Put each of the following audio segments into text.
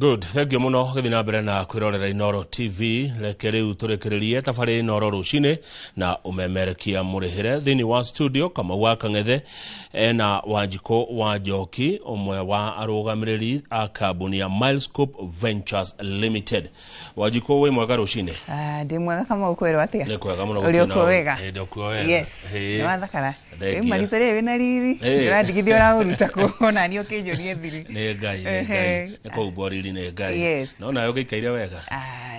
Good, thank you muno githina mbere na kwirorera Inoro TV lekeriu turekererie tafari Inoro rucine na umemerekia murihire thini wa studio kama waka ngethe na Wanjiko wa Njoki umwe wa arugamiriri a kambuni ya Milescoop Ventures Limited. Wanjiko we mwega rucine? Ndi mwega kama ukwero atia? Ni kwega muno gutina. Uri kwega? Ndi kwega. Yes. Ni wathakara. Maritare we na riri. Ndirandigithio ra uruta kuona ni okinjorie thiri. Ni ngai. Ko uboriri ni ngai. No na yoga ikaire wega.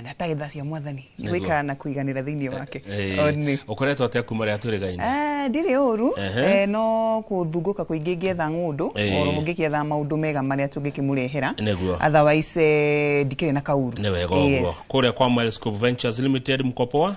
Ndatagitha cia mwathani. Gwikara na kuiganira thiini wake. Oni. Ukoretwo atia kumari aturigaine? Ndiri uru no kuthunguka kuingi ngetha ngundu oro ngikietha maundu mega maria tungikimurehera. Otherwise ndikire na kauru. Ni wega uguo. Kuria kwa Milescoop Ventures Limited mkopoa?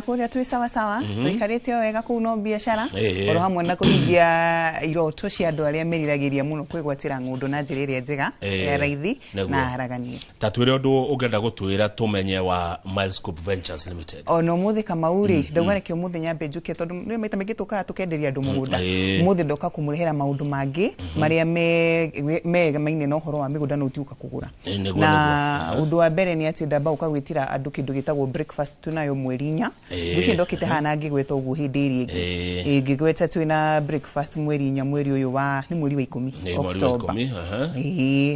Kuria twi sawa sawa. Tuikarite wega ku no biashara. Oro hamwe na kuhingia iroto cia andu aria meriragiria muno kwigwatira ngundu na njira iria njega ya raithi na haragania. Tatwire undu ungenda gutwira tumenye wa Milescoop Ventures Limited. Ono muthi kama uri ndauga rekio muthi nyambe njuke tondu ni maita mengi tuka tukenderia andu mugunda. Muthi ndoka kumurehera maundu mangi maria mega maine no horo wa migunda no tiuka kugura. Na undu wa mbere ni ati ndamba ukagwitira andu kindu gitagwo breakfast tunayo mweri 4. Nduki ndokite hana ngigweta ugu hindi iri ingi. Ngigweta twina breakfast mweri 4 mweri uyu wa ni mweri wa 10 October.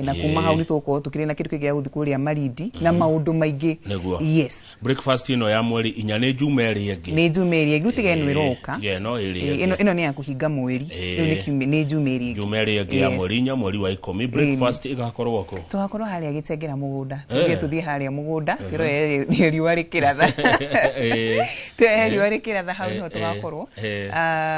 Na kuma hau ni tuko tukire na kindu kigia guthi kuria maridi na maundu maingi. Yes. Breakfast ino ya mweri 4 ni jumeri ingi. Ni jumeri ingi rutige no iroka. No iri. Ino ni ya kuhinga mweri. Ni jumeri ingi. Jumeri ingi ya mweri 4 mweri wa 10 breakfast igakorwo ko. Tugakorwo haria gitengera mugunda. Tuge tuthie haria mugunda. Kiro ni riwa rikiratha. Riwa rikiratha hau no tugakorwo.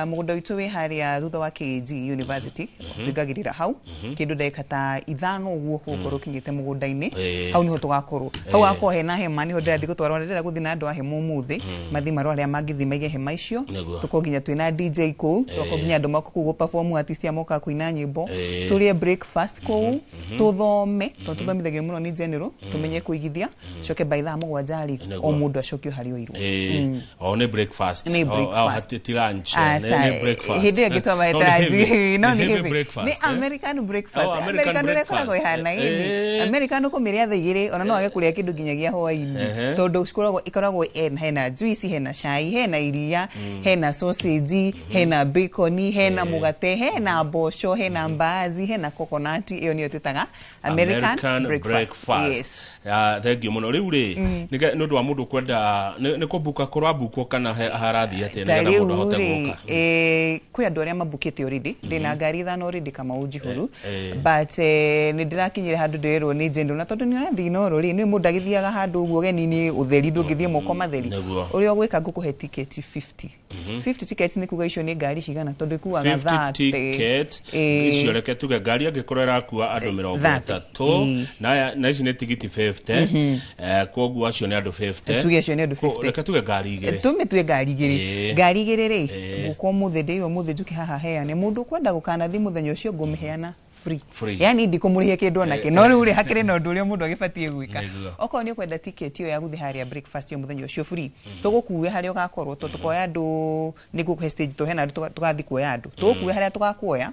Mugunda witu wi haria thutha wa KG University. Thigagirira hau. Kindu ndekata ithano uguo gukorwo kingite mugunda-ini. Hau niho tugakorwo. Hau ako hena hema niho ndathi gutwarwa ndira guthi na andu a hema umuthi. Mathi marwa aria mangithi maige hema icio. Tukoginya twina DJ ku. Tukoginya andu mako ku perform artist ya moka kuina nyimbo. Turie breakfast ku. Tuthome. Tuthomithagio muno ni general. Tumenye kuigithia. Coke by thaa 7 o mundu acokio hari oirwo. Ne breakfast. Hati lunch. Ne breakfast. Hidi ngitwa maitaji. No ni American breakfast. American rekoragwo ihana ini. American ko miria thigiri ona no age kuria kindu ginyagia hwaini. Tondu ikoragwo hena juice, hena chai, hena iria, hena sausage, hena bacon, hena mugate, hena mboco, hena mbaazi, hena coconut. Iyo niyo twitaga American breakfast. Yes. Thank you muno riu ri ni ndu wa mundu kwenda ni kubuka kurabuko kana harathi ate nigetha mundu ahote guka. Kwi andu aria mabukite already ndina ngari thano already kama ujihuru but ni ndirakinyire handu ndirwo ni jendo na tondu ni arathi no ro ri ni mundu agithiaga handu uguo geni ni utheri ndungithie moko matheri uria gwika ngukuhe ticket 50 tickets ni kuga icio ni ngari cigana tondu kuaga 50 ticket icio reke tuge ngari agikorera kuwa andu 30 na ici ni tigiti 50 koguo acio ni andu 50 tuge acio ni andu 50 reke tuge ngari igiri tumitue ngari igiri ri guko muthe ndirwo muthe njuki haha heane mundu kwenda gukana thi muthenya ucio ngumiheana free. Yani ndikumurihia kindu onake no riu ri hakire na undu uria mundu agibatie gwika. Oko ni kwenda ticket iyo ya guthi haria breakfast yo muthenya ucio free. Tugukuwe haria ugakorwo tukoya andu ni guku stage to hena tugathi kuoya andu. Tugukuwe haria tugakuoya.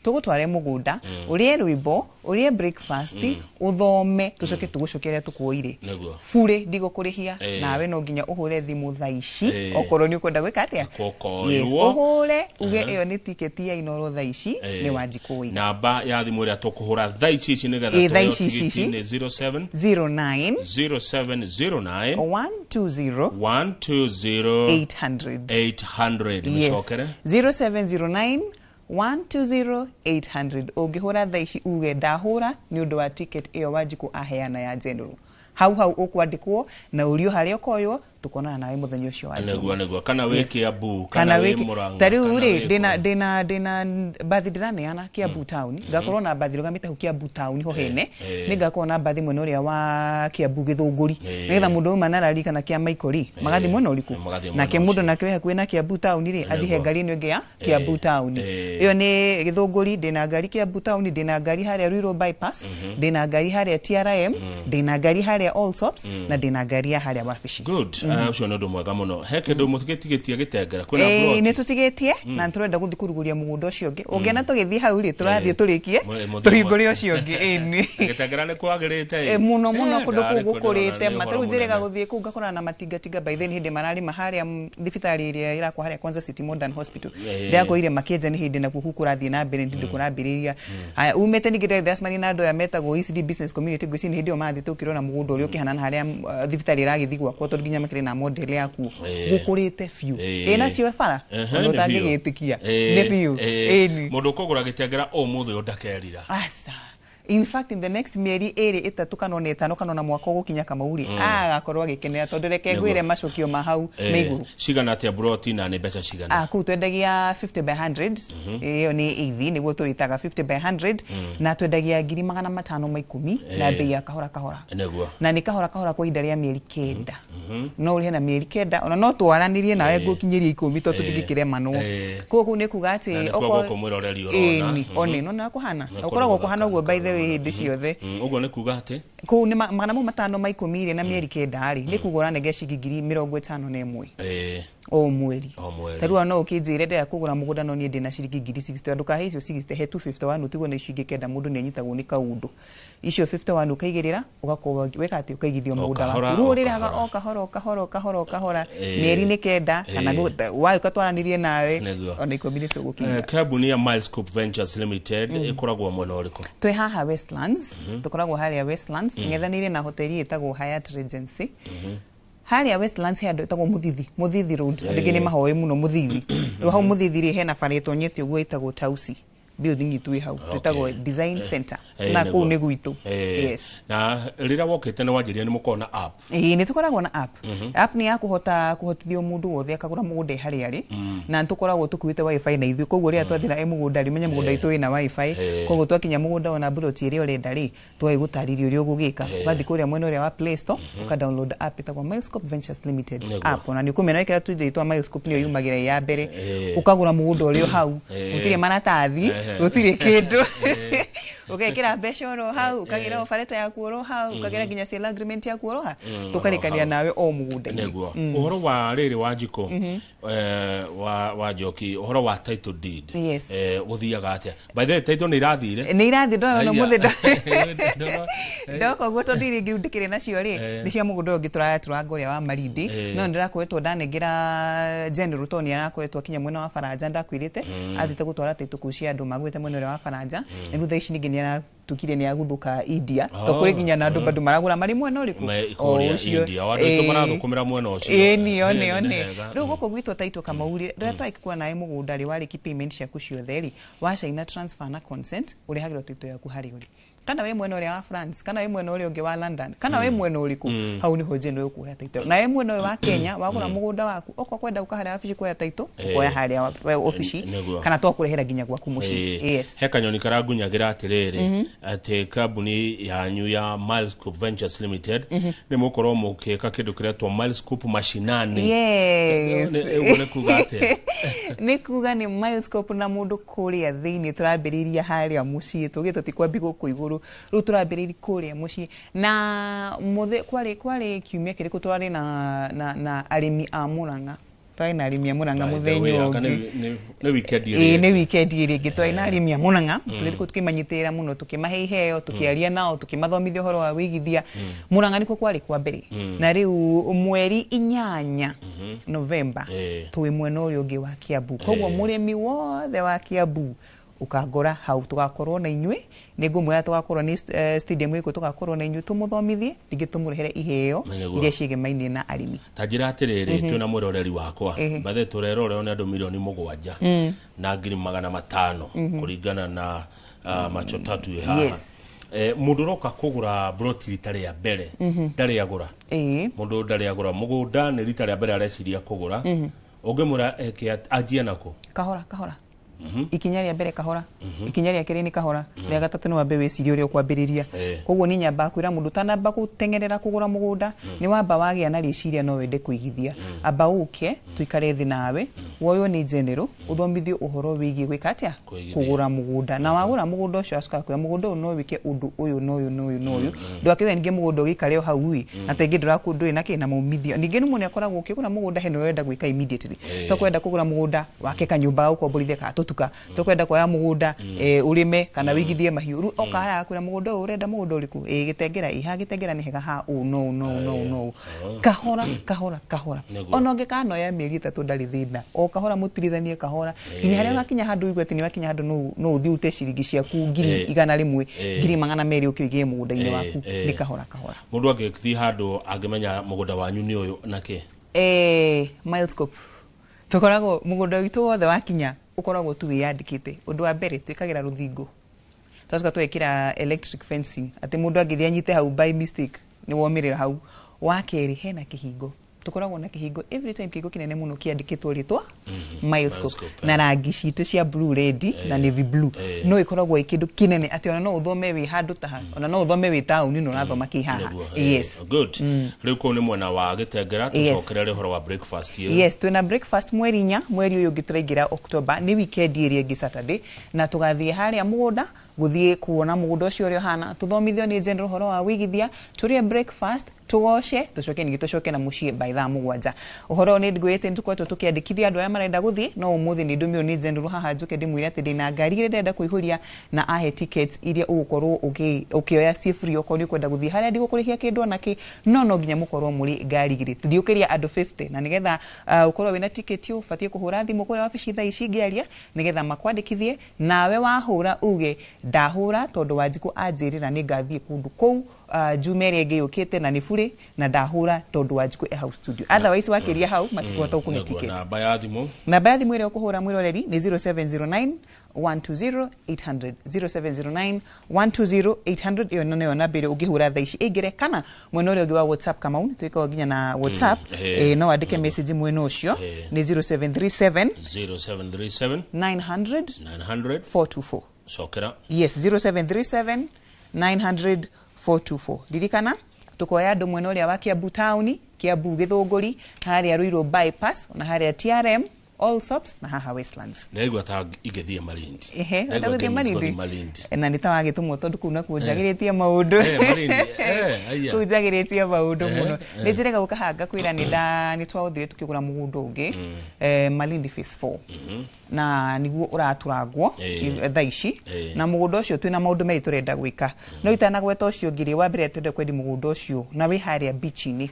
Tugutware mugunda, urie rwimbo, urie breakfast, uthome, tucoke tugucokeria tukuoire. Fure ndigokurihia nawe no nginya uhure thimu thaici okorwo ni ukwenda gwika atia. Yes, uhure uge iyo ni ticket ya Inoro thaici ni Wanjiko wina. Namba ya thimu ria tukuhura thaici ici nigetha tuyo tigiti ni 0709 0709 120 800 mshokere 0709 120 800 ungihura thaici uge ndahura ni undu wa ticket iyo Wanjiko aheana ya general. Hau ukwandikwo na urio haria ukoywo tukona nawe muthenya ucio wa negwa kana wiki abu kana we Murang'a tariu ri dina bathi ndiraneana Kiambu town ngakorwo na bathi rugamite hu Kiambu town ho hene ningakorwo na bathi mwena uria wa Kiambu Githunguri nigetha mundu uma narari kana kia Maikori magathi mwena uriku nake mundu nake we hakuwe na Kiambu town ri athihe ngari ino ingi ya Kiambu town iyo ni Githunguri dina ngari Kiambu town dina ngari haria Ruiru bypass dina ngari haria TRM dina ngari haria Allsops na dina ngari haria Wabici. Good. ucio no ndo mwega muno heke ndo mutigitie gitengera kwina plot ni tutigitie na turenda guthi kuruguria mugunda ucio ungi ungiana tugithii hau ri turathie turikie tuhingure ucio ungi ni gitengera ni kwagirite muno kundu kugukurite mataru njirega guthie ku ngakora na matinga by then hindi marari maharia thibitari iria irakwa haria Kwanza City Modern Hospital ndiakoire makienja ni hindi na kuhu kurathie na mbere ndi kurambiriria aya umete ni githe dasmani na ndo ya metago ECD business community gwicini hindi o mathi tukirwo na mugunda uri ukihana haria thibitari iragithigwa kwa tondu nginya makire na model yaku gukurite fiu ina cio bara no tangigitikia ni fiu mundu kugura gitengera o muthe undakerira asa. In fact, in the next mieri eri itatu kana itano kana na mwaka gukinya kamauri agakorwo agikenera tondu reke ngwire macukio mahau meiguru cigana atia broti na ni beca cigana ku twendagia 50 by 100 iyo ni ithi niguo turitaga 50 by 100 na twendagia 510 na bei ya kahora neguo na ni kahora kwa ihinda ria mieri kenda no uri na mieri kenda ona no twaranirie nawe ngukinyiria 10 to tuthigikirema koguo ni kuga ati oko mwiroreri urona oni no na kuhana ukoragwo kuhana uguo by the hindi ciothe uguo ni kuga ati ku ni magana matano ma 10 na mieri kenda ri ni kugura nege ciringi 51 o mweri tarua no ukinjire ndea kugura mugunda no nie ndina ciringi 60 nduka he icio 60 he 251 utigo na ciringi kenda mundu ni anyitagwo ni kaundu icio 51 ukaigirira ugakorwo weka ati ukaigithio mugunda waku ruriraga o kahora mieri ni kenda kana wa ukatwaranirie nawe ona ikobire cyo gukinya kambuni ya Milescoop Ventures Limited ikoragwo mwena uriku twe haha Westlands tukoragwo haria Westlands ngethanire na hoteli itagwo Hyatt Regency haria Westlands he andu itagwo Muthithi Road ndigini mahoe muno Muthithi hau Muthithi ri hena barito nyete uguo itagwo Tausi building itu hau itagwo Design Center na ku ni gwitu yes na rira wokete ne wajiria ni mukona app ni tukoragwo na app ni ya kuhotithio mundu wothe akagura mugunda hari ari na tukoragwo tukuite wifi na ithu koguo ria twathira mugunda ri menye mugunda itu ina wifi koguo twakinya mugunda ona buloti iri urenda ri twagutaririo uri ugugika wathi kuria mwena uria wa Play Store uka download app itagwo Milescoop Ventures Limited app ona ni kumena ikira tuithitwa Milescoop ni yumagira ya mbere ukagura mugunda uri hau utire maratathi gutire kindu ukekira mbeca oro hau ukagira ofereta yaku oro hau ukagira nginya sale agreement yaku oro ha tukarikania nawe o mugunda neguo uhoro wa riri wa njiko wa njoki uhoro wa title deed guthiaga atia by the way title ni irathire ndona muthe ndoko guto ndiri ngirundikire nacio ri ni cia mugunda ungi turagoria wa Marindi no ndirakwetwo ndanengira general Tony arakwetwo kinya mwena wa Faranja ndakwirite athite gutwara title kucia andu magwite mwena wa Faranja ni rutha ici ningi ni tukire ni aguthuka India to kuri ginya na andu bandu maragura mari mwena uriku India wandu to marathukumira mwena ucio ni one ru guko gwitwo taito kama uri ria twakikwa nae mugunda ri wari ki payment ciaku ciothe ri wa China transfer na consent uri hagiro taito yaku hari uri kana we mwena uria wa France kana we mwena uria ungi wa London kana we mwena uriku hau ni hoje no ukuya taito na we mwena wa Kenya wagura mugunda waku oko kwenda ukahara office kwa taito kwa haria office kana to kurehera ginya gwaku muci yes he kanyoni karagunyagira atiriri ati kambuni yanyu ya Milescoop Ventures Limited ni mukorwo mukeka kindu kiretwo Milescoop mashinani yes ne kuga ati ni kuga ni Milescoop na mundu kuria thiini turambiriria haria muci tugito ti kwambi guku iguru ru turambiriria kuria muci na muthe kwari kiumia kiriku twari na arimi a Murang'a twaina arimi a Murang'a muthenyo ni weekend iri ni weekend iri gitwaina arimi a Murang'a tukiriko tukimanyitira muno tukimahe iheo tukiaria nao tukimathomithia horo wa Ũigithia Murang'a niko kwari kwa mbere na riu mweri 8 November twi mwena uri ungi wa Kiambu koguo murimi wothe wa Kiambu ukagora hau tugakorwo na inywe ningumwira tugakorwo ni stadium iko tugakorwo na inywe tumuthomithie ringi tumurehere iheo iria cigemaine na arimi tajira atiriri twina mwiroreri wakwa bathe turerore ona andu milioni 7 na 500 kuringana na macho tatu haha mundu roka kugura broti rita ya mbere ndari agura mundu ndari agura mugunda ni rita ya mbere areciria kugura ungimura eke ajia nako kahora ikinya rĩa mbere kahora ikinya rĩa kerĩ ni kahora rĩa gatatũ no wambe wĩcirie ũrĩa ũkwambĩrĩria koguo ni nyamba kwĩra mũndũ tanamba gũtengerera kũgũra mũgũnda ni wamba wagĩa na rĩciria no wende kũigithia amba ũke tuikare thĩ nawe woywo ni general ũthomithio ũhoro wĩgiĩ gwĩka atĩa kũgũra mũgũnda na wagũra mũgũnda ũcio acoka kwĩra mũgũnda ũyũ no wĩke ũndũ ũyũ no ũyũ no ũyũ no ũyũ ndwakĩrĩa ningĩ mũgũnda ũgĩikare o hau na tengĩ ndũrakũndũrĩ na kĩ na maumithio ningĩ nĩ mũndũ akoragwo ũkĩgũra mũgũnda heno wenda gwĩka immediately tokwenda kũgũra mũgũnda wake kanyũmba ũkomborithia ka tũtuka tokwenda kuoya mũgũnda ũrĩme kana wĩigithie mahiũ rĩu okara kwĩra mũgũnda ũyũ ũrenda mũgũnda ũrĩkũ gĩtengera gĩtengera nĩ hega ha no kahora ona ũngĩkanoya mĩeri 3 ndarĩ thĩna o kahora mũtirithanie kahora nginya harĩa wakinya handũ igweti ni wakinya handũ no ũthiĩ ute ciringi ciaku ngiri 100 ngiri 200 ũkĩrĩgie mũgũnda-inĩ waku nĩ kahora mũndũ angĩthiĩ handũ angĩmenya mũgũnda wanyu nĩ ũyũ na kĩ Milescoop tukoragwo mũgũnda witũ wothe wakinya ukoragwo tu wĩyandĩkĩte ũndũ wa mbere twĩkagĩra rũthingo twacoka twekĩra electric fencing atĩ mũndũ angĩthiĩ anyite hau by mistake nĩ womĩrĩra hau wa kerĩ hena kĩhingo tukoragwo na kĩhingo every time kĩhingo kĩnene mũno kĩandĩkĩtwo rĩtwa Milescoop na rangi citũ cia blue red na navy blue no ikoragwo ikĩndũ kĩnene atĩ ona no ũthome wĩ handũ ta ona no ũthome wĩ taũni no ũrathoma kĩ haha good rĩu kũu nĩ mwena wa gĩtengera tucokerere ũhoro wa breakfast yes twĩna breakfast mweri 4 mweri ũyũ ũngĩ tũraingĩra October nĩ weekend ĩrĩa ĩngĩ Saturday na tũgathiĩ harĩa mũgũnda gũthiĩ kuona mũgũnda ũcio ũrĩa ũhana tuthomithio nĩ general ũhoro wa wĩigithia tũrĩe breakfast tugoce tucoke ningĩ tucoke na muciĩ by thaa 7 ũhoro nĩ ngwĩte nĩtũkoretwo tũkĩandĩkithia andũ arĩa marenda gũthiĩ no ũmũthĩ nĩ ndũmĩrwo nĩ general haha njuke ndĩmwĩre atĩ ndĩna ngari ĩrĩa ndĩrenda kũihũria na ahe tickets iria ũgũkorwo ũkĩoya ciĩ free okorwo nĩ ũkwenda gũthiĩ harĩa ndigũkũrĩhia kĩndũ onakĩ no nginya mũkorwo mũrĩ ngari igĩrĩ tũthiũkĩria andũ 50 na nĩgetha ũkorwo wĩna ticket ũbatiĩ kũhũra thimũ kũrĩa wabici thaa ici ngĩaria nĩgetha makwandĩkithie nawe wahũra uge ndahũra tondũ Wanjikũ anjĩrĩra nĩ ngathiĩ kũndũ kũu Juma ĩrĩa ĩngĩ yũkĩte na nĩ bure na ndahũra tondũ Wanjikũ e hau studio otherwise wakĩria hau matikũhota gũkũhe ticket namba ya thimũ ĩrĩa ũkũhũra mwĩroreri nĩ 0709 120 800 0709 120 800 iyo nĩyo namba ĩrĩa ũngĩhũra thaa ici ĩngĩre kana mwena ũrĩa ũngĩ wa WhatsApp kama twĩkaga nginya na WhatsApp no wandĩke message mwena ũcio nĩ 0737 900 424 cokera yes 0737 900 424 dirikana tukoya andũ mwena ũrĩa wa Kiambu town Kiambu Gĩthũngũri harĩa Ruiru bypass na harĩa TRM all stops na haha Westlands ndaigua ta ingĩthiĩ Malindi ndaigua Malindi na nĩ ta wagĩtũmwo tondũ kũu na kũnjagĩrĩtie maũndũ kũnjagĩrĩtie maũndũ mũno nĩ njĩrega gũkahanga kwĩra nĩ twaũthire tukĩgũra mũgũnda ũngĩ Malindi phase 4 na niguo ũraturangwo thaa ici na mũgũnda ũcio twĩna maũndũ merĩ tũrenda gwĩka no itanagweta ũcio ngiri wa mbere twende kwendi mũgũnda ũcio na wĩ harĩa beach-inĩ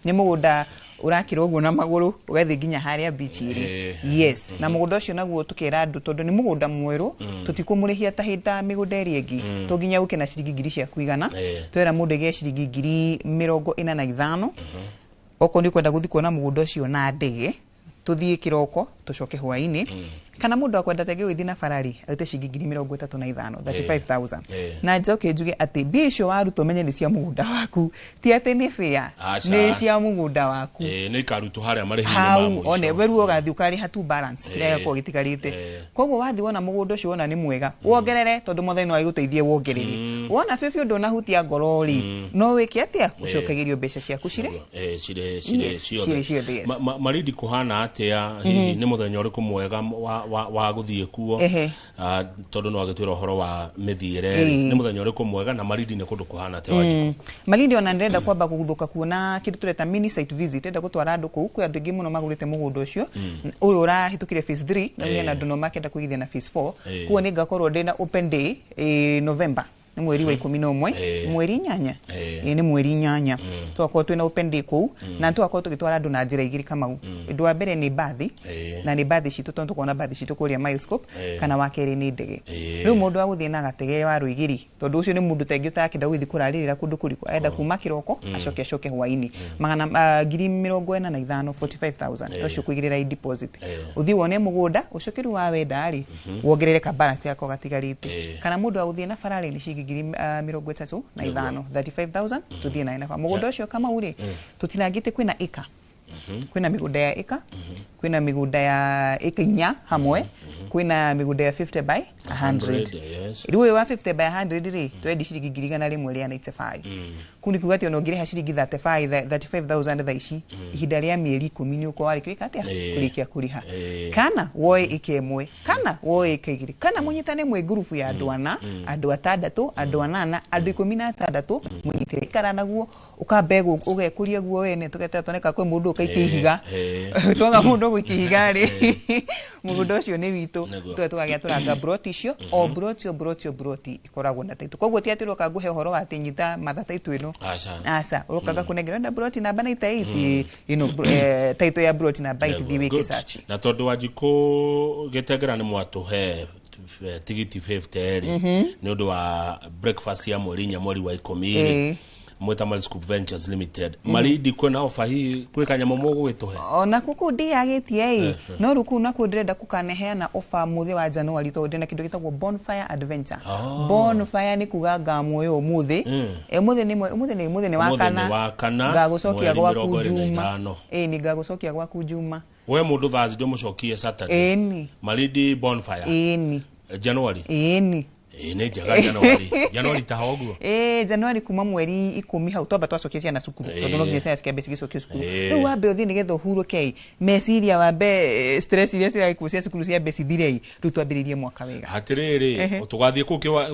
nĩ mũgũnda urakira ũguo na magũrũ ũgathiĩ nginya harĩa beach ĩrĩ yes na mũgũnda ũcio naguo tukĩra andũ tondũ nĩ mũgũnda mwerũ tũtikũmũrĩhia ta hĩndĩ mĩgũnda ĩrĩa ĩngĩ to nginya ũke na ciringi ngiri cia kuigana twera mũndũ gĩa ciringi ngiri 45 okorwo nĩ kwenda gũthiĩ kuona mũgũnda ũcio na ndege tuthiĩ kĩroko tucoke hwaĩ-inĩ kana mũndũ akwenda tege gũthiĩ na barari arute ciringi ngiri 35 35000 na njoke njuge atĩ mbia icio waruta umenye nĩ cia mũgũnda waku ti atĩ nĩ fair nĩ cia mũgũnda waku nĩ ikarutwo harĩa marĩhi-inĩ ma mũico one weru ũgathiĩ ũkarĩha tu balance kĩrĩa gĩkorwo gĩtigarĩte koguo wathiĩ wona mũgũnda ũcio wona nĩ mwega wongerere tondũ Mwathani no agũteithie wongerere wona biũ biũ ndũnahutia ngoro rĩ no wĩke atĩa ũcokagĩrio mbeca ciaku cirĩ ciothe Malindi kũhana atĩa hihi nĩ mũthenya ũrĩkũ mwega wa gũthiĩ kuo tondũ no agĩtwĩra ũhoro wa mĩthiĩre nĩ mũthenya ũrĩkũ mwega na Malindi nĩ kũndũ kũhana atĩa Wanjikũ Malindi ona ndĩrenda kwamba kũguthũka kuona kĩndũ tũreta mini site visit ndĩrenda gũtwara andũ kũu kwĩ andũ aingĩ mũno magũrĩte mũgũnda ũcio ũyũ ũrahĩtũkire phase 3 na wĩna andũ no makenda kũigithia na phase 4 kuo nĩ ngakorwo ndĩna open day November nĩ mweri wa 11 mweri 8 nĩ mweri 8 twakorwo twĩna open day kũu na twakorwo tũgĩtwara andũ na njĩra igĩrĩ kamau ũndũ wa mbere nĩ bathi na nĩ bathi citũ tondũ tukuona bathi citũ kũrĩa Milescoop kana wa kerĩ nĩ ndege rĩu mũndũ wa gũthiĩ na gatege wa Rũigiri tondũ ũcio nĩ mũndũ tengĩ ũtakĩenda gũthiĩ kũrarĩrĩra kũndũ kũrĩkũ aenda kuma kĩroko acoke hwaĩ-inĩ magana ngiri 45 45000 ũcio kũigĩrĩra deposit ũthiĩ wone mũgũnda ũcokeru wa wenda rĩ wongerere ka balance yako gatigarĩte kana mũndũ wa gũthiĩ na barari nĩ ngiri 35 35000 tuthiĩ nayo mũgũnda ũcio kama ũrĩ tutinangĩte kwĩna ĩka kwĩna mĩgũnda ya ĩka kwina mĩgũnda ya ĩka 4 hamwe kwina mĩgũnda ya 50 by 100 riu wa 50 by 100 ri twendi ciringi 195 kuni kugati ono ngire ha ciringi 35000 thaici ihinda ria mieri 10 ni uko wari kwika atia kurikia kuriha kana woe ikemwe kana woe ikigiri kana munyitane mwe gurufu ya andu ana andu atandatu andu anana andu 16 munyitire ikara naguo ukambego ugekuria guo wene tugete toneka kwe mundu ukaikihiga twanga mundu gwikihiga ri mugundo cio ni witu tugagia turanga broti cio o broti ikoragwo na taitu koguo ti atiro kanguhe horo wa tinyita mathata itu ino asa urokaga kunengera na broti namba na itaiti ino taitu ya broti na bite thiwike search na tondu wajiko getengera ni mwatuhe tigiti 50 ni undu wa breakfast ya mweri wa 10 mweta Milescoop Ventures Limited maridi kwena ofa hii kwika nyamo mogo wituhe ona kuku ndiagitie no ruku na kundirenda kukaneheana ofa muthi wa January to ndina kindu gitagwo bonfire adventure bonfire ni kuga ngamuyo muthi muthi ni wakana ngagucokia gwaku juma ni ngagucokia gwaku juma we mundu thazi ndo mucokie Saturday ni maridi bonfire ni January ni ne jaga January tahoguo January kuma mweri 10 hau toba twacokia ciana cukuru tondu no ngese aske basic cukuru riu wambe uthi nigetha uhuruke meciria wambe stress iria ciragikucia cukuru cia basic thirei riu twambiririe mwaka wega hatiriri tugathie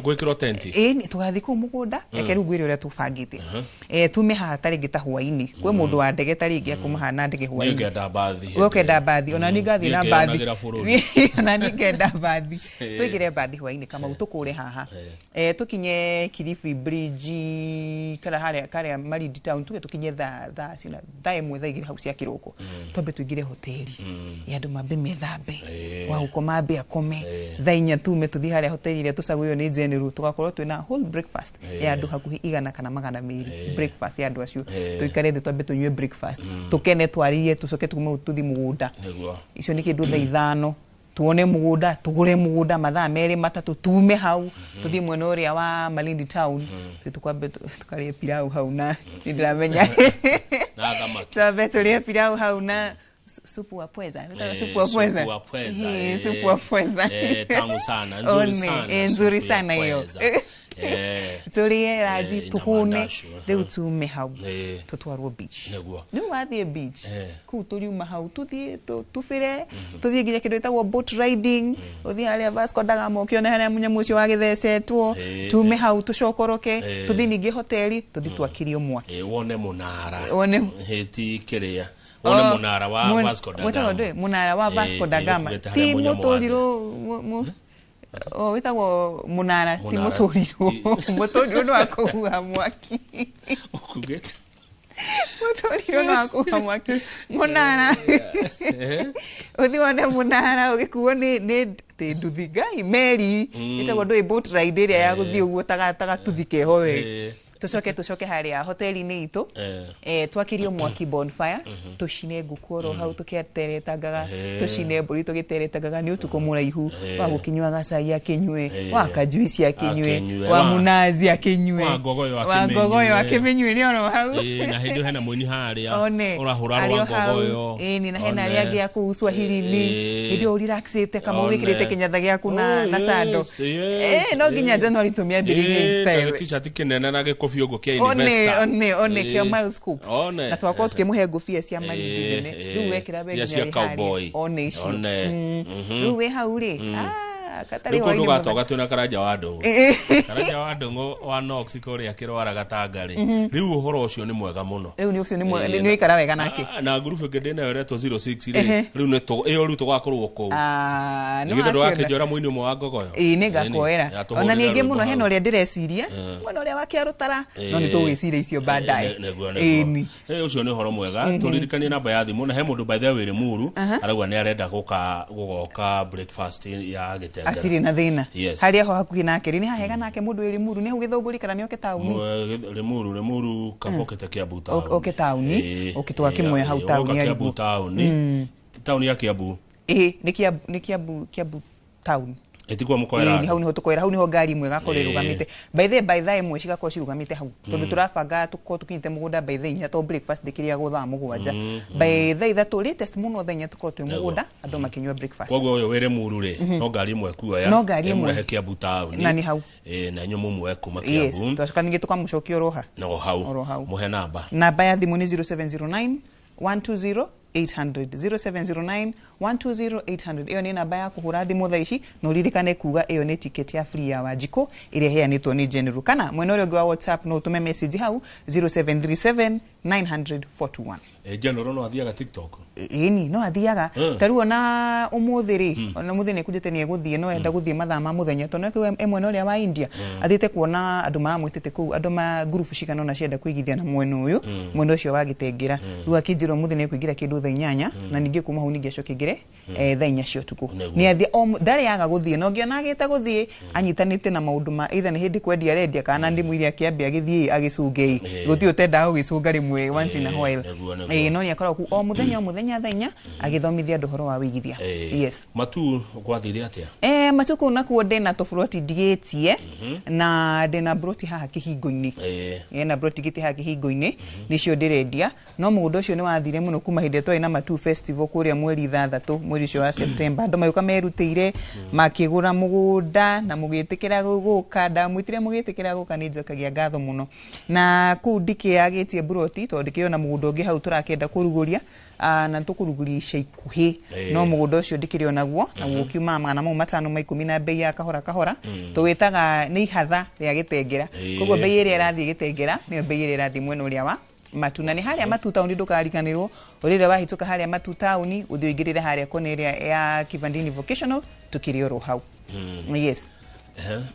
gwikirwo tent ni tugathie ku mugunda eke riu ngwire uria tubangite tume haha taringi ta hwaini kwe mundu wa ndege taringi akuma hana ndege hwaini ngenda bathi ona ni ngathi na bathi ona ni ngenda bathi tuigire bathi hwaini kama utukure haha tukinye Kilifi bridge kala haria Marindi town tukinye tha sina daimwe thaigire hau cia kiroko tombe tuigire hoteli ya andu mambe methambe wa ukoma be akome thainya tume tuthi haria hoteli ile tucaguyo ni general tugakorwo twina whole breakfast ya andu hakuhi 100 kana 200 breakfast ya andu acio tuikare de tombe tunywe breakfast tukene twaririe tucoke tume tuthi mugunda icio ni kindu tha 5 tuone mugunda tugure mugunda mathaa meri matatu tume hau tuthi mwena uria wa Marindi town tukwambe tukarie pilau hau na ndiramenya na thamaki tuambe turie pilau hau na supu wa pweza supu wa pweza tamu sana nzuri sana hiyo tulie raji tuhune riu tume hau tutwarwo beach riu wathie beach ku turiuma hau tuthie tufire tuthie nginya kindu itagwo boat riding uthie haria Vasco da Gama ukione haria munyamu ucio wagithecetwo tume hau tucokoroke tuthie ningi hoteli tuthie twakirio mwaki wone munara heti kiria wone munara wa Vasco da Gama munara wa Vasco da Gama ti muturiro witagwo munara ti muturiro no akuhuha mwaki ukugete muturiro no akuhuha mwaki munara uthi wone munara ugikuo ni nduthi ngai meri itagwo ndui boat ride iria ya guthii uguo taga tuthike ho we tucoke haria hoteli ni itu twakirio mwaki bonfire tucine ngukoro hau tukieteretangaga tucine mburi tugiteretangaga ni utuko muraihu wa gukinywa gacai akinywe wa kajuisi akinywe wa munazi akinywe wa ngogoyo akimenywe ni oro hau na hindu hena muini haria urahura rwa ngogoyo ni na hena ria gia ku Swahili ndio relaxite kama wikirite kinyatha giaku na sando no ginya January tumiambiririe style t-shirt kinene na fiogo kia investor one kia Milescoop na twakwa tukimuhe ngufia cia Marindi nene riu wekira be cia cowboy one riu we hauri katari hoini gatoga twina karanja wa ndungu wa Nox kuria kirwara gatangari riu uhoro ucio ni mwega muno riu ni ucio ni mwega ni ikara wega nake na group ngende na yoretwo 06 riu ni to riu tugakorwo ku ni ndo wakijora muini umwe wa ngogoyo ni ngakwera ona ni ngi muno hena uria ndireciria mwana uria wakia rutara no ni tugwiciria icio baadaye ni ucio ni horo mwega turirikanie namba ya thimu na he mundu by the way Limuru aragwa ni arenda gugoka breakfast ya gite atiri na thina haria ho hakuhi nake ni hahega nake mundu iri Limuru ni hugithunguri kana ni oke tauni Limuru kabokete Kiambu tauni oke tauni okitwa kimwe hau tauni ya tauni ya Kiambu ni Kiambu town Etikwa mukoera. Ni hau niho tukoera hau niho ngari imwe gakorera rugamite. By the imwe cigakorwo cirugamite hau. Tondu turabanga tukinyite mugunda by the 4 to breakfast dikiria go thaa 7. By the 3 latest muno thenya tukorwo twi mugunda andu makinywa breakfast. Koguo uyo were muru ri no ngari imwe kuoya. No ngari imwe murehe Kiambu town. Na ni hau. Na nyomu mwe kuma Kiambu. Yes, twashika ningi tukamucokia roha. No hau. Muhe namba. Namba ya thimu ni 0709 120 800 0709 120 800 iyo ni namba ya kuhura thimu thaa ici no ririkane kuga iyo ni ticket ya free ya Wanjiko iria heanitwo ni General kana mwena uri wa WhatsApp no tume message hau 0737 900 421 General no athiaga TikTok ini no athiaga taruo na umuthi ri ona muthi ni kujete ni guthie no enda guthie mathaa ma muthenya tono ke mwena uri wa India athite kuona andu maramwitite ku andu ma group shikano na cienda kuigithia na mwena uyu mwena ucio wa Gitengera ru akijiro muthi ni kuigira kindu thaa 8 na ningi kuma hu ningi acokigire thaa 4 cio tuku ni athie ndari yaga guthie no ngiona agite guthie anyitanite na maundu ma either ni hindi kwendia rendia kana ndimu iria kiambe agithie agicunge guti utenda gugicunga rimwe once in a while no ni akora ku o muthenya thaa 4 agithomithia andu horo wa wigithia yes matu kwathire atia matu ku na ku ndena to froti digietie na ndena broti haha kihingo-ini na broti giti haha kihingo-ini nicio ndirendia no mugunda ucio ni wathire muno kuma hindi twai na matu festival kuria mweri 3 mweri ucio wa September andu mayuka merutire makigura mugunda na mugitikira guka ndamwitire mugitikira guka ni njokagia ngatho muno na ku ndikiagitie broti to ndikiona mugunda ungi hau turakenda kuruguria na tukuruguria ica ikuhi no mugunda ucio ndikirio naguo na gukiuma magana mau 5 ma 10 na bei ya kahora tuwitaga ni ihatha ria Gitengera koguo bei iria irathie Gitengera ni bei iria irathie mwena uria wa matuna ni haria matu town ndukarikanirwo urire wahituka haria matu town uthiingirire haria kone iria ya Kivandini vocational tukirio ro hau yes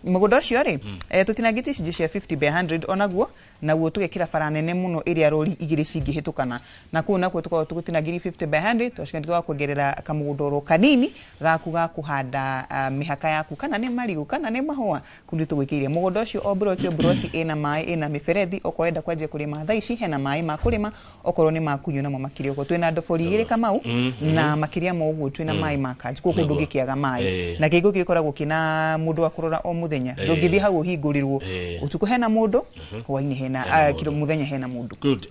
mugunda ucio ri tutinagiti cije cia 50 by 100 onaguo naguo tugekira bara nene muno iria rori igiri cingihitukana na ku nakuo tukorwo tugutinagiri 50 by 100 twashikandika kuongerera kamugundoro kanini gaku ga kuhanda mihaka yaku kana ni marigu kana ni mahua kundi tugwikiria mugunda ucio o broti ina mai ina miferethi okoenda kwanjia kurima thaa ici hena mai ma kurima okorwo ni makunyu namo makiri oko twina ndobori igiri kamau na makiria mo uguo twina mai makanji ku kundu gikiaga mai na kigo gikoragwo kina mundu wa kurora o muthenya ndungithi hau hingurirwo utuko hena mundu hwaini hena kilo muthenya hena mundu good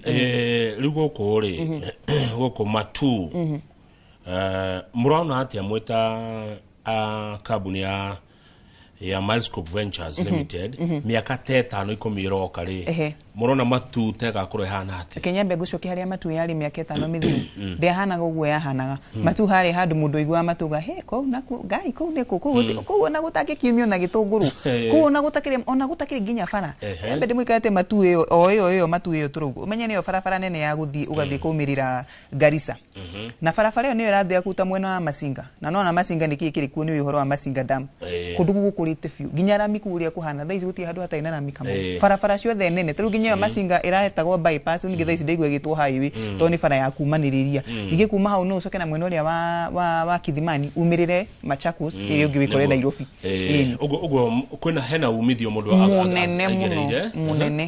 riu guku ri guku matu muraona atia mweta kambuni ya Milescoop Ventures Limited miaka 5 ikomiroka ri murona matu tega kurehana ati kenyambe gucoki haria matu yari miaka 5 mithiru ndehana guguo yahanaga matu hari handu mundu igwa matuga he ko na gai ko ne ko na gutake kiumio na gitunguru ko na gutakire nginya bara embe ndimwikate matu iyo matu iyo turugu umenye niyo barabara nene ya guthii ugathii kumirira Garissa na barabara iyo niyo irathia kuta mwena wa Masinga na nona Masinga nikikiri ku ni uhoro wa Masinga dam kundugu gukurite fiu nginya ramikuria kuhana thaici guti handu hataina na mikamo barabara ciothe nene turugi nyeyo Masinga iraetagwo bypass ningi thaici ndaigua gitwo highway to ni bara ya kumaniriria ningi kuma hau no ucoke na mwena uria wa Kithimani umirire Machakos irio ngi wikore Nairobi ugo kwena hena umithio mundu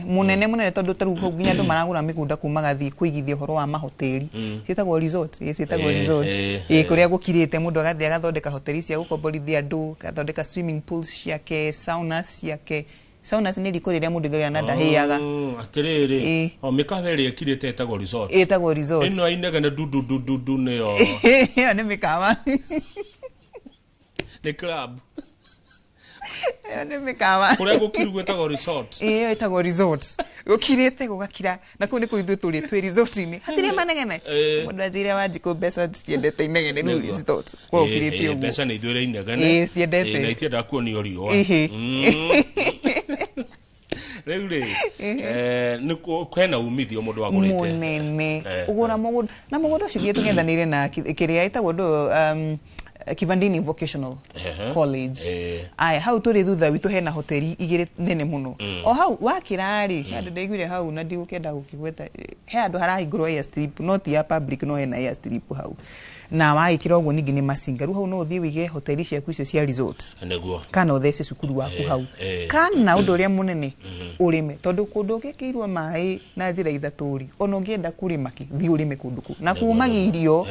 munene tondu taru nginya andu maragura migunda kuma gathi kuigithia horo wa mahoteli cietagwo resort kuria gukirite mundu agathi agathondeka hoteli cia gukomborithia andu gathondeka swimming pools ciake saunas ciake saunas ni riko riria mundu ngagira na ndahiaga atiriri o mikawa ri ekirite etagwo resort ino ainega na du ne yo yo ni mikawa the club ni mikawa kuria gukiru etagwo resort etagwo resort gukirite gugakira na ku ni ku ithu turi twi resort ni hatire manegene mundu ajire Wanjiko mbeca ciendete inegene ni resort kwa ukirite ugu mbeca ni ithure inegene ciendete na itienda kuonio riwa Reule ni kwena umithio mundu agurite munene ugura mugunda na mugunda ucio gitugithanire na kiria itagwo ndo Kivandini Vocational College ai hau turi thutha witu hena hoteli igire nene muno o hau wakirari andu ndaiguire hau na ndigukenda gukigweta he andu harahingurwo airstrip not ya public no hena airstrip hau na waikira uguo ningi ni masinga ru hau no uthii wige hoteli ciaku icio cia resort neguo kana uthece cukuru waku hau kana undu uria munene urime tondu kundu gikirwo mai na njira ithaturi ona ungienda kurima ki thi urime kundu ku na kumagia irio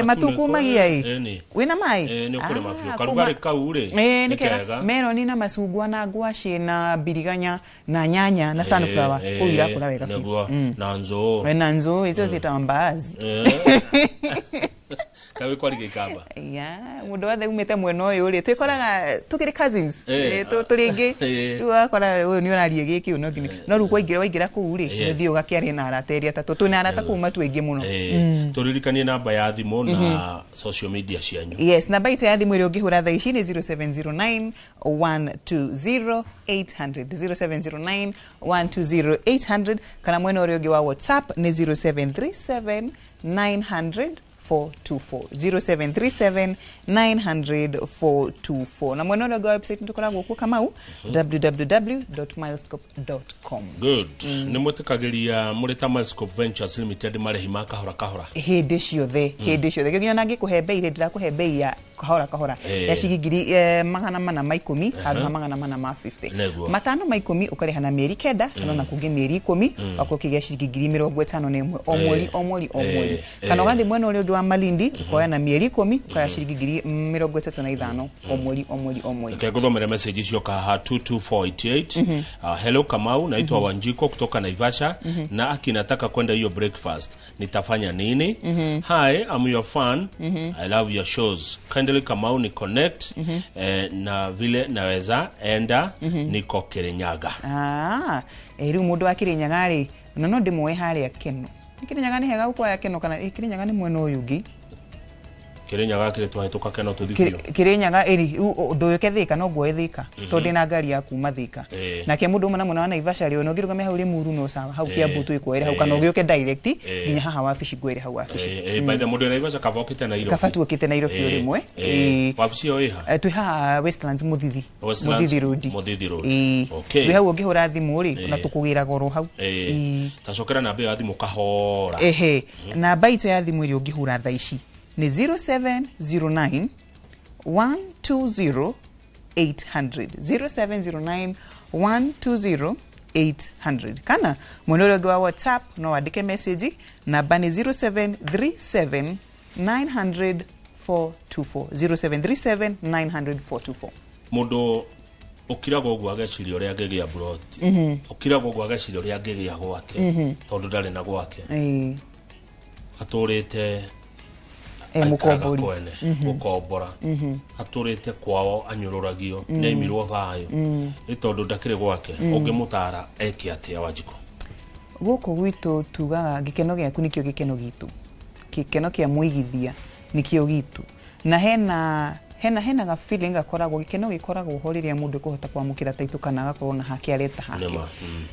matukumagia wina mai ni ukurima pio karugari kau ri ni kega meloni na macungwa na ngwaci na biriganya na nyanya na sunflower kuira kura wega neguo na nzo ito zitambazi kawe kwari gikamba mundu wathe umete mwena uyu ri twikoraga tukiri cousins turingi ru akora uyu ni orarie giki no ngini no ru waingira kuu ri thi ugakiaria na arateria tatu tuna arata kuma twingi muno turirikanie namba ya thimu na social media cianyu yes namba ito ya thimu iri ungihura thaa ici ni 0709 120 800 0709 120 800 kana mwena uri ungi wa WhatsApp ni 0737 900 0737 900 424 na mwena uri website ntukoragwo ku kamau www.milescoop.com good ni mutikagiria murita Milescoop Ventures Limited marehi ma kahora hindi ciothe ginya nangi kuhe bei ire ndirakuhe bei ya kahora ya cigingiri 410 handu ha 450 matano ma 10 ukareha na mieri 9 kana na kungi mieri 10 wako kigia cigingiri 51 o mweri kana gathi mwena uri ungi wa Malindi ukoya na mieri 10 ukaya cigingiri 35 o mweri ngekuthomera message icio kaha 22488 hello Kamau naitwa Wanjiko kutoka Naivasha na akinataka kwenda hiyo breakfast nitafanya nini hi I'm your fan I love your shows kindly Kamau ni connect na vile naweza enda niko Kirinyaga riu mundu wa Kirinyaga ri no ndimwe haria Keno Kirinyaga ni hega uko ya Keno kana Kirinyaga ni mwena uyu ungi Kirinyaga kire twahituka Keno tuthifio Kirinyaga eri ndoyoke Thika no gwo Thika tonde na ngari ya kuma Thika na ke mundu mwana mwana wa Naivasha ri ono giruga me hauri muru no sawa hau kia butu ikwere hau kana ogioke direct ginya haha wabici gwere hau wabici by the mundu wa Naivasha kavokite na iro kafatuokite na iro fio rimwe wabici yo iha twi haha Westlands Muthithhi Road okay twi hau ogihura thimu ri na tukugira goro hau tacokera na be ya thimu kahora na baito ya thimu ri ogihura thaa ici ni 0709 120 800 0709 120 800 kana mwenolo wa WhatsApp no andike message namba ni 0737 900 424 0737 900 424 mundu ukirago gwa gacirio ria ngegia brot ukirago gwa gacirio ria ngegia gwake tondu ndari na gwake aturite mukombori mukombora aturite kwao anyururagio nemirwo thayo itondu ndakire gwake ungimutara eki atia Wanjiko guko gwitu tugaga gikeno giaku nikio gikeno gitu gikeno kia Mũigithia nikio gitu na hena ga feeling akoragwo gikeno gikoragwo horiria mundu kuhota kwamukira taitu kana gakorwo na haki areta haki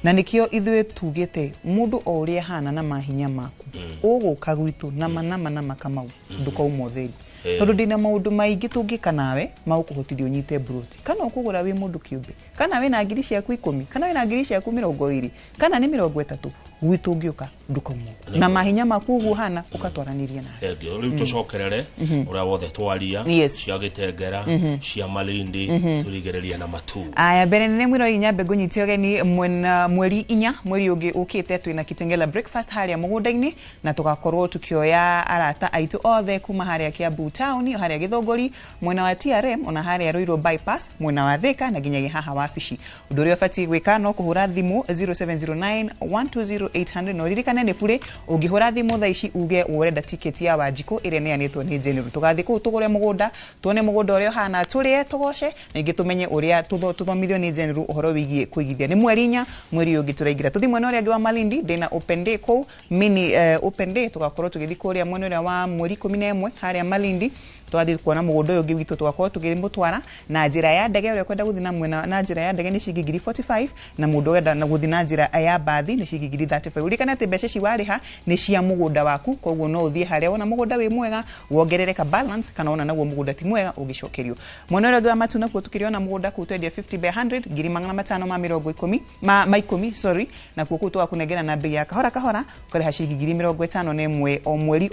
na nikio ithwe tugite mundu o uria hana na mahinya maku uguka gwitu nama Kamau ndukauma utheri tondu ndina maundu maingi tungika nawe maukuhotithia unyite broti kana ukugura wi mundu kiumbe kana we na ngiri ciaku 10 kana we na ngiri ciaku 20 kana ni 30 gwitu ngiuka ndukauma na mahinya maku ugu hana ukatwaraniria nawe riu tucokerere uria wothe twaria cia Gitengera cia Malindi turigereria na matu aya mbere nene mwiro inyambe ngunyitio geni mweri 4 mweri ungi ukite twina Kitengela breakfast haria Mũgũnda-inĩ na tugakorwo tukioya arata aitu othe kuma haria Kiambu town haria Githongori mwena wa TRM ona haria Ruiru bypass mwena wa Thika na ginyagia haha wabici undu uria fati gwika no kuhura thimu 0709 120 800 no ririkane ni bure ungihura thimu thaa ici uge urenda ticket ya Wanjiko iria neanitwo ni General tugathi ku tugure Mũgũnda tuone Mũgũnda uria hana turie tugoce na ingi tumenye uria tuthomithio ni General uhoro wigie kuigithia ni mweri 4 mweri ungi turaigira tuthi mwena uria wa Malindi ndina open day ko mini open day tugakorwo tugithi kuria mwena uria wa mweri 11 haria Malindi twathi kuona mugunda uyu ngi witu twakwo tugirimutwara na njira ya ndege uri kwenda guthi na mwena na njira ya ndege ni ciringi 45 na mundu wenda na guthi na njira ya bathi ni ciringi 35 urikana ati mbeca ci wariha ni cia mugunda waku koguo no uthie haria wona mugunda wi mwega wongerereka balance kana ona naguo mugunda ti mwega ugicokerio mwena uri wa matu nakuo tukirio na mugunda ku twendia 50 by 100 ngiri magana matano ma 10 ma 10 sorry na kuo ku twakunengera na bei ya kahora ukariha ciringi 50 na imwe o mweri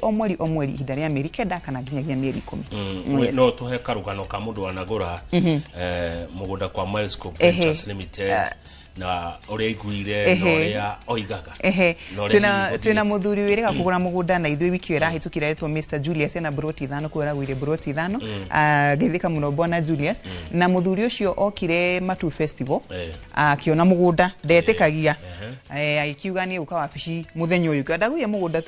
ihinda ria mieri kenda kana nginyagia mieri 10 no tuhe karugano ka mundu wanagura mugunda kwa Milescoop Ventures Limited na ore iguire no ria oigaga twina muthuri wirega kugura mugunda na ithui wiki ira hitukira etwo Mr Julius na broti thano kwera gwire broti thano githika muno bona Julius na muthuri ucio okire Matu Festival akiona mugunda ndetekagia aikiuga ni uka wabici muthenya uyu ndaguye mugunda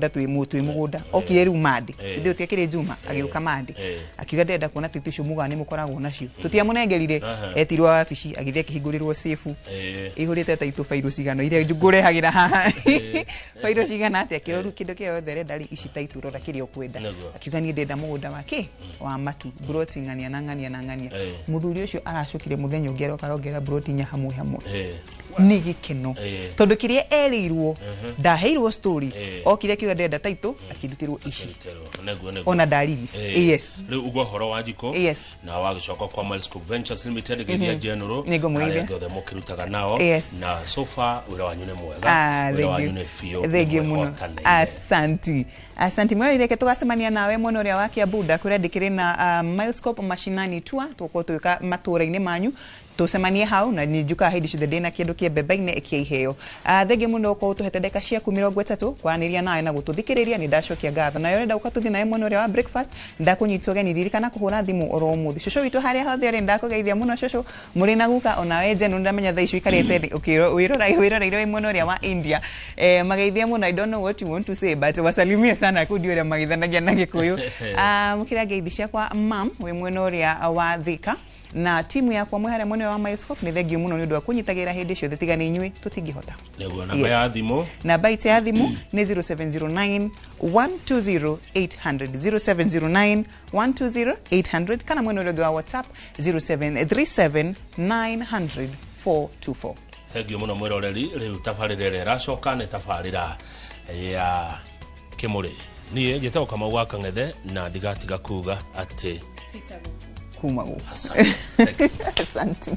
twi mugunda okire ru mandi ithui utikire juma agiuka mandi akiuga ndenda kuona titishu muga ni mukoragwo nacio tutiamunengerire etirwa wabici agithia kihingurirwo sefu ihurite taitu fairo cigano ire ngure hagira haha fairo cigana ati akiroru kindu kio there ndari ici taitu rora kirio kwenda akiuga ni ndenda mugunda wake wa Matu broti ngania na ngania muthuri ucio aracukire muthenya ungero karongera broti nya hamwe ni gikeno tondu kiria erirwo ndaheirwo story okire kiuga ndenda taitu akirutirwo ici ona dariri yes riu ugo horo wa jiko na wagicoka kwa Milescoop Ventures Limited githia general nigo mukirutaga nao na sofa ura wanyune mwega ura wanyune fio asanti mwe ireke tugacemania nawe mwana uria wa Kiambu kuria ndikire na Milescoop mashinani tour tuko tuika matura-ini manyu tucemanie hau na nijuka hidi ciothe ndina kindu kie bebe-ine ikiiheo thenge muno ko tuhete ndeka ciaku 30 kwaraniria nawe na gututhikiriria ni ndacokia ngatho na yore ndauka tuthi nawe mwana uria wa breakfast ndakunyitwo geni ririkana kuhura thimu oro muthi shosho witu haria hothe ri ndakugeithia muno shosho muri na guka ona we jenu ndamenya thaicu ikarete wirora mwana uria wa India mageithia muno I don't know what you want to say but wasalimie sana kudi uria magithanagia na Gikuyu mukira ngeithi ciakwa mam we mwana uria wa Thika na timu yakwa mwehare mwene wa Milescoop ni thengio muno ni undu wa kunyitagira hindi ciothe tigani inyui tutingihota neguo namba ya thimu namba ite ya thimu ni 0709 120 800 0709 120 800 kana mwene uria wa WhatsApp 0737 900 424 thengio muno mwiroreri riu tafarirere racoka ni tafarira ya Kimuri nie njitao kama gwaka ngethe na ndigatiga kuga ati kumagu asante asante